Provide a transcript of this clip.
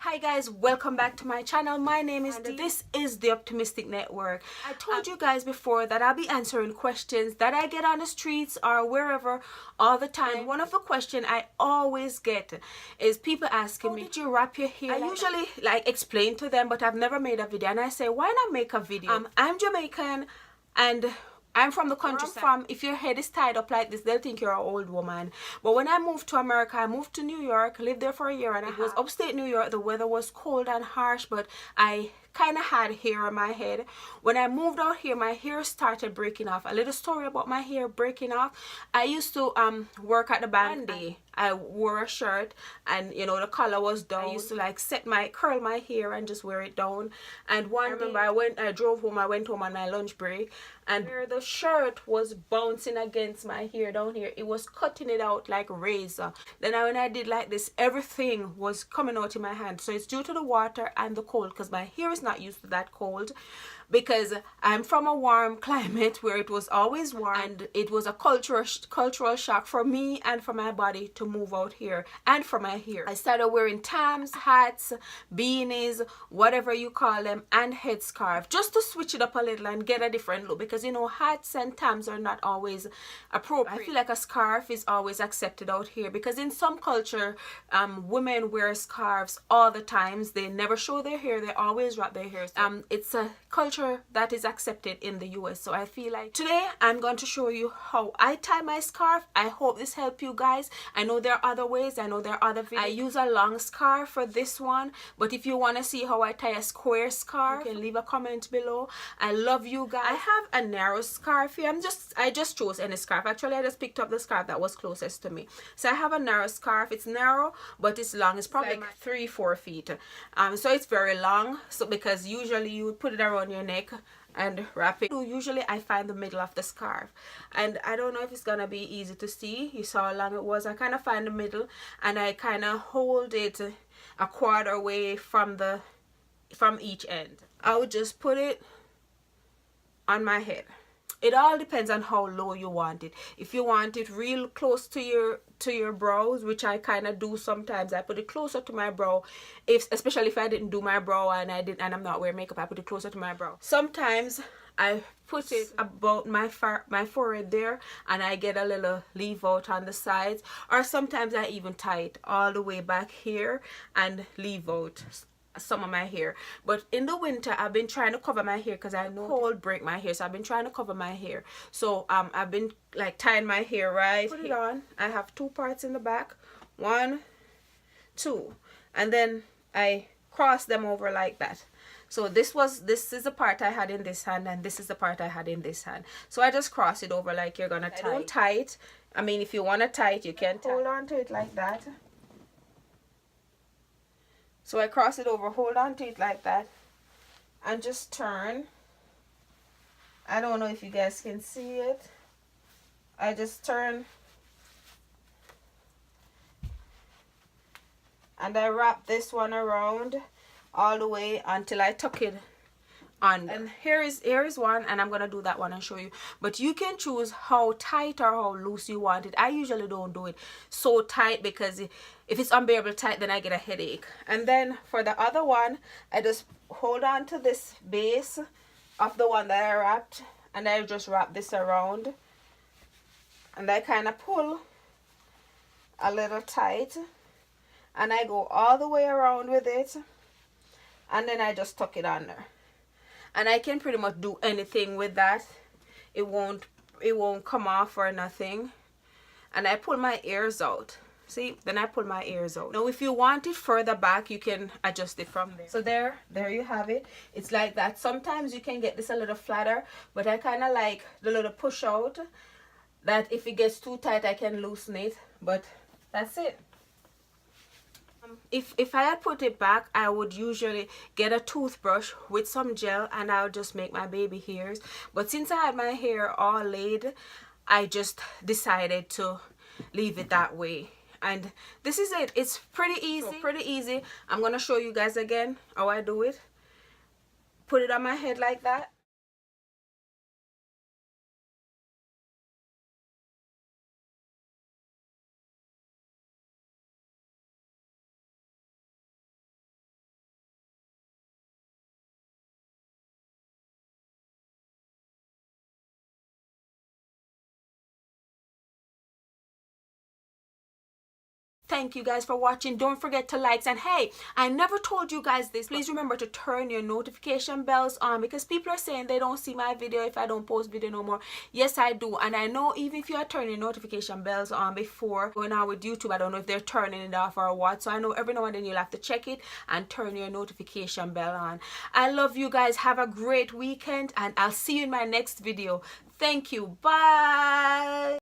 Hi guys, welcome back to my channel. My name is Dee. This is the Optimistic Network. I told you guys before that I'll be answering questions that I get on the streets or wherever all the time. One of the questions I always get is people asking me, did you wrap your hair? I usually explain to them, but I've never made a video, and I say, why not make a video? I'm Jamaican and I'm from the countryside. If your head is tied up like this, they'll think you're an old woman. But when I moved to America, I moved to New York, lived there for a year and a half. It was upstate New York. The weather was cold and harsh, but I kind of had hair on my head. When I moved out here, my hair started breaking off. A little story about my hair breaking off. I used to work at the bank. One day I wore a shirt and the collar was down. I used to curl my hair and just wear it down. And one day I drove home. I went home on my lunch break, and where the shirt was bouncing against my hair down here, it was cutting it out like razor. Then when I did like this, everything was coming out in my hand. So it's due to the water and the cold, because my hair is not used to that cold, because I'm from a warm climate where it was always warm, and it was a cultural shock for me and for my body to move out here and for my hair. I started wearing tams, hats, beanies, whatever you call them, and headscarf, just to switch it up a little and get a different look, because hats and tams are not always appropriate. I feel like a scarf is always accepted out here, because in some culture women wear scarves all the times. They never show their hair, they always wrap their hair. It's a culture that is accepted in the US. So I feel like today I'm going to show you how I tie my scarf. I hope this helps you guys. I know there are other ways, I know there are other videos. I use a long scarf for this one, but if you want to see how I tie a square scarf, you can leave a comment below. I love you guys. I have a narrow scarf here. I just chose any scarf. Actually, I just picked up the scarf that was closest to me. So I have a narrow scarf. It's narrow, but it's long. It's probably like 3-4 feet. So it's very long. So because usually you would put it around your neck and wrap it. Usually I find the middle of the scarf, and I don't know if it's gonna be easy to see. You saw how long it was. I kind of find the middle and I kind of hold it a quarter away from each end. I would just put it on my head. It all depends on how low you want it. If you want it real close to your brows, which I kind of do sometimes, I put it closer to my brow. Especially if I didn't do my brow and I'm not wearing makeup, I put it closer to my brow. Sometimes I put it about my forehead there, and I get a little leave out on the sides, or sometimes I even tie it all the way back here and leave out some of my hair. But in the winter I've been trying to cover my hair, because I know cold break my hair, so I've been trying to cover my hair. So I've been tying my hair right put it on. I have 2 parts in the back, 1, 2, and then I cross them over like that. So this is the part I had in this hand, and this is the part I had in this hand. So I just cross it over like you're gonna tie. I don't tie it. I mean, if you want to tie it, you can hold on to it like that. So I cross it over, hold on to it like that, and just turn. I don't know if you guys can see it. I just turn and I wrap this one around all the way until I tuck it on. And here is one, and I'm gonna do that one and show you. But you can choose how tight or how loose you want it. I usually don't do it so tight, because if it's unbearable tight, then I get a headache. And then for the other one, I just hold on to this base of the one that I wrapped, and I just wrap this around, and I kind of pull a little tight, and I go all the way around with it, and then I just tuck it under. And I can pretty much do anything with that. It won't come off or nothing. And I pull my ears out. See, then I pull my ears out. Now if you want it further back, you can adjust it from there. So there you have it. It's like that. Sometimes you can get this a little flatter, but I kind of like the little push out, that if it gets too tight I can loosen it. But that's it. If I had put it back, I would usually get a toothbrush with some gel, and I would just make my baby hairs. But since I had my hair all laid, I just decided to leave it that way. And this is it. It's pretty easy. I'm gonna show you guys again how I do it. Put it on my head like that. thank you guys for watching. Don't forget to like, and hey, I never told you guys this. Please remember to turn your notification bells on, because people are saying they don't see my video if I don't post video no more. Yes, I do. And I know even if you are turning notification bells on before going on with YouTube, I don't know if they're turning it off or what. So I know every now and then you'll have to check it and turn your notification bell on. I love you guys. Have a great weekend, and I'll see you in my next video. Thank you. Bye.